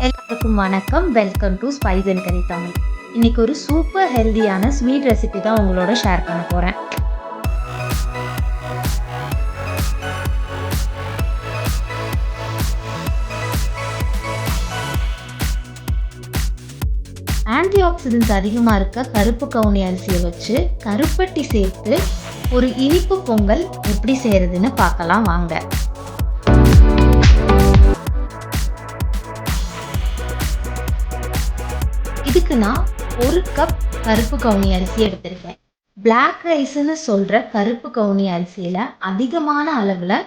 எல்லாருக்கும் வணக்கம். Welcome to spice and கரி தமிழ். இன்னைக்கு ஒரு சூப்பர் ஹெல்தியான ஸ்வீட் ரெசிபி தான் உங்களோட ஷேர் பண்ண போகிறேன். ஆன்டி ஆக்சிடென்ட்ஸ் அதிகமாக இருக்க கருப்பு கவுனி அரிசியை வச்சு கருப்பட்டி சேர்த்து ஒரு இனிப்பு பொங்கல் எப்படி செய்கிறதுன்னு பார்க்கலாம் வாங்க. இதுக்கு நான் 1 கப் கருப்பு கவுனி அரிசி எடுத்திருக்கேன். பிளாக் ரைஸ்ன்னு சொல்கிற கருப்பு கவுனி அரிசியில் அதிகமான அளவில்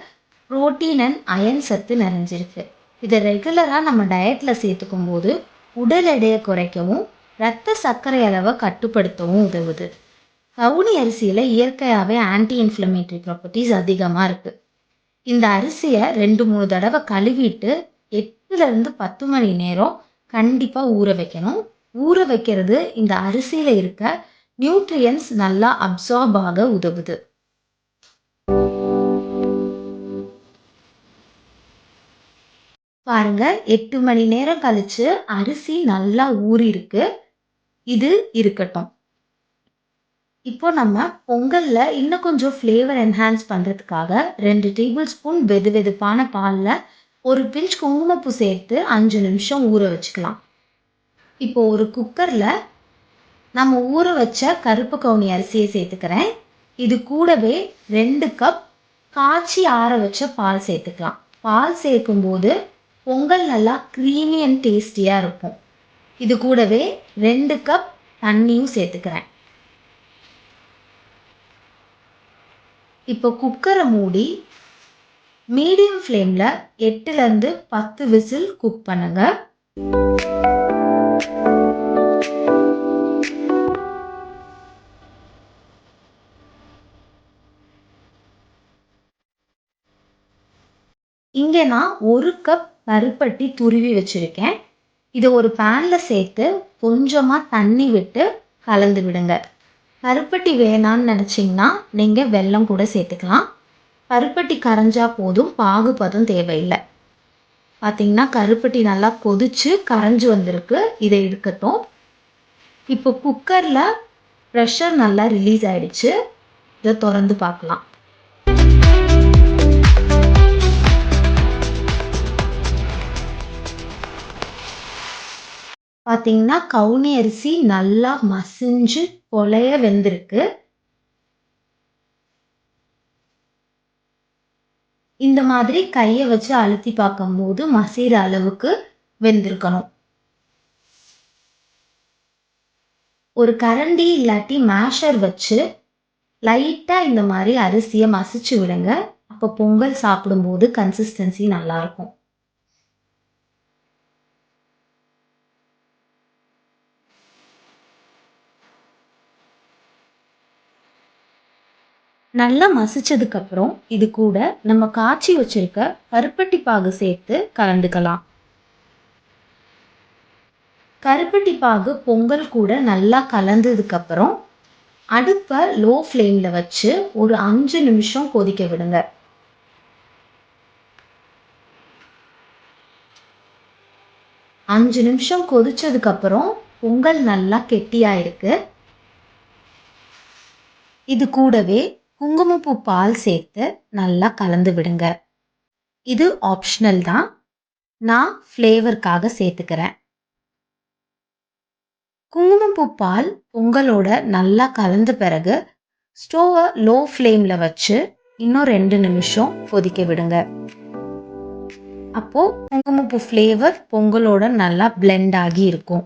புரோட்டீன் அண்ட் அயன் சத்து நிறைஞ்சிருக்கு. இதை ரெகுலராக நம்ம டயட்டில் சேர்த்துக்கும் போது உடல் எடையை குறைக்கவும் இரத்த சர்க்கரை அளவை கட்டுப்படுத்தவும் உதவுது. கவுனி அரிசியில் இயற்கையாகவே ஆன்டி இன்ஃப்ளமேட்டரி ப்ராப்பர்ட்டிஸ் அதிகமாக இருக்குது. இந்த அரிசியை 2-3 தடவை கழுவிட்டு 8லேருந்து 10 மணி நேரம் கண்டிப்பாக ஊற வைக்கணும். ஊற வைக்கிறது இந்த அரிசியில் இருக்க நியூட்ரியன்ஸ் நல்லா அப்சார்ப் ஆக உதவுது. பாருங்க, 8 மணி நேரம் கழிச்சு அரிசி நல்லா ஊறி இருக்கு. இது இருக்கட்டும். இப்போ நம்ம பொங்கல்ல இன்னும் கொஞ்சம் ஃப்ளேவர் என்ஹான்ஸ் பண்ணுறதுக்காக 2 டேபிள் ஸ்பூன் வெது வெதுப்பான பாலில் ஒரு பிஞ்ச் குங்குமப்பூ சேர்த்து 5 நிமிஷம் ஊற வச்சுக்கலாம். இப்போ ஒரு குக்கரில் நம்ம ஊற வச்ச கருப்பு கவுனி அரிசியை சேர்த்துக்கிறேன். இது கூடவே 2 கப் காய்ச்சி ஆற வச்ச பால் சேர்த்துக்கலாம். பால் சேர்க்கும்போது பொங்கல் நல்லா க்ரீமி அண்ட் டேஸ்டியாக இருக்கும். இது கூடவே 2 கப் தண்ணியும் சேர்த்துக்கிறேன். இப்போ குக்கரை மூடி மீடியம் ஃப்ளேமில் 8லேருந்து 10 விசில் குக் பண்ணுங்க. இங்கே நான் 1 கப் கருப்பட்டி துருவி வச்சுருக்கேன். இதை ஒரு பேனில் சேர்த்து கொஞ்சமாக தண்ணி விட்டு கலந்து விடுங்க. கருப்பட்டி வேணான்னு நினச்சிங்கன்னா நீங்கள் வெல்லம் கூட சேர்த்துக்கலாம். கருப்பட்டி கரைஞ்சா போதும், பாகுபதம் தேவையில்லை. பார்த்தீங்கன்னா கருப்பட்டி நல்லா கொதிச்சு கரைஞ்சி வந்திருக்கு. இதை இருக்கட்டும். இப்போ குக்கரில் ப்ரெஷர் நல்லா ரிலீஸ் ஆகிடுச்சு. இதை திறந்து பார்க்கலாம். பார்த்தீங்கன்னா கவுனி அரிசி நல்லா மசிஞ்சு கொலைய வெந்திருக்கு. இந்த மாதிரி கையை வச்சு அழுத்தி பார்க்கும்போது மசிற அளவுக்கு வெந்திருக்கணும். ஒரு கரண்டி இல்லாட்டி மேஷர் வச்சு லைட்டாக இந்த மாதிரி அரிசியை மசிச்சு விடுங்க. அப்போ பொங்கல் சாப்பிடும்போது கன்சிஸ்டன்சி நல்லாயிருக்கும். நல்லா மசிச்சதுக்கப்புறம் இது கூட நம்ம காய்ச்சி வச்சிருக்க கருப்பட்டி பாகு சேர்த்து கலந்துக்கலாம். கருப்பட்டி பாகு பொங்கல் கூட நல்லா கலந்ததுக்கப்புறம் அடுப்பை லோ ஃப்ளேமில் வச்சு ஒரு 5 நிமிஷம் கொதிக்க விடுங்க. அஞ்சு நிமிஷம் கொதிச்சதுக்கப்புறம் பொங்கல் நல்லா கெட்டியாயிருக்கு. இது கூடவே குங்குமப்பூ பால் சேர்த்து நல்லா கலந்து விடுங்க. இது ஆப்ஷனல் தான், நான் ஃப்ளேவருக்காக சேர்த்துக்கிறேன். குங்குமப்பூ பால் பொங்கலோட நல்லா கலந்த பிறகு ஸ்டோவை லோ ஃப்ளேமில் வச்சு இன்னும் 2 நிமிஷம் கொதிக்க விடுங்க. அப்போ குங்குமப்பூ ஃப்ளேவர் பொங்கலோட நல்லா பிளெண்ட் ஆகி இருக்கும்.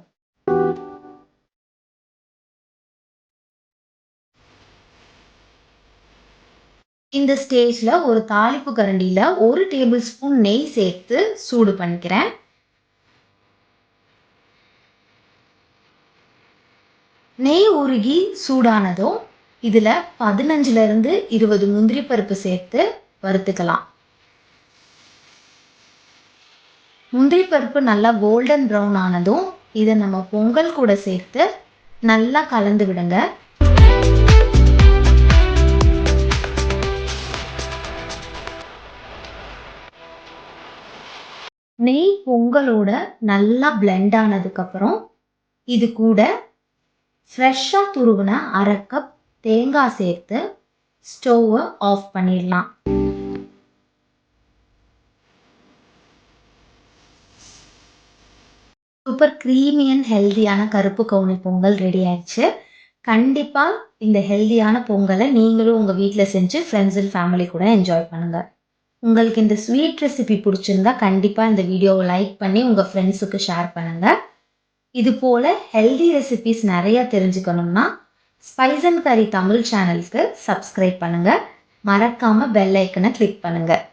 இந்த ஸ்டேஜில் ஒரு தாளிப்பு கரண்டியில் 1 டேபிள் ஸ்பூன் நெய் சேர்த்து சூடு பண்ணிக்கிறேன். நெய் உருகி சூடானதும் இதில் 15லேருந்து 20 முந்திரி பருப்பு சேர்த்து வறுத்துக்கலாம். முந்திரி பருப்பு நல்லா கோல்டன் ப்ரௌன் ஆனதும் இதை நம்ம பொங்கல் கூட சேர்த்து நல்லா கலந்து விடுங்க. நெய் பொங்கலோட நல்லா பிளெண்ட் ஆனதுக்கப்புறம் இது கூட ஃப்ரெஷ்ஷாக துருவின 1/2 கப் தேங்காய் சேர்த்து ஸ்டவ்வை ஆஃப் பண்ணிடலாம். சூப்பர் க்ரீமி அண்ட் ஹெல்தியான கருப்பு கவுனி பொங்கல் ரெடி ஆயிடுச்சு. கண்டிப்பாக இந்த ஹெல்தியான பொங்கலை நீங்களும் உங்கள் வீட்டில் செஞ்சு ஃப்ரெண்ட்ஸ் அண்ட் ஃபேமிலி கூட என்ஜாய் பண்ணுங்கள். உங்களுக்கு இந்த ஸ்வீட் ரெசிபி பிடிச்சிருந்தா கண்டிப்பாக இந்த வீடியோவை லைக் பண்ணி உங்கள் ஃப்ரெண்ட்ஸுக்கு ஷேர் பண்ணுங்கள். இது போல் ஹெல்தி ரெசிபிஸ் நிறையா தெரிஞ்சுக்கணும்னா ஸ்பைஸ் அண்ட் கரி தமிழ் சேனலுக்கு சப்ஸ்கிரைப் பண்ணுங்கள். மறக்காமல் பெல் ஐக்கனை கிளிக் பண்ணுங்கள்.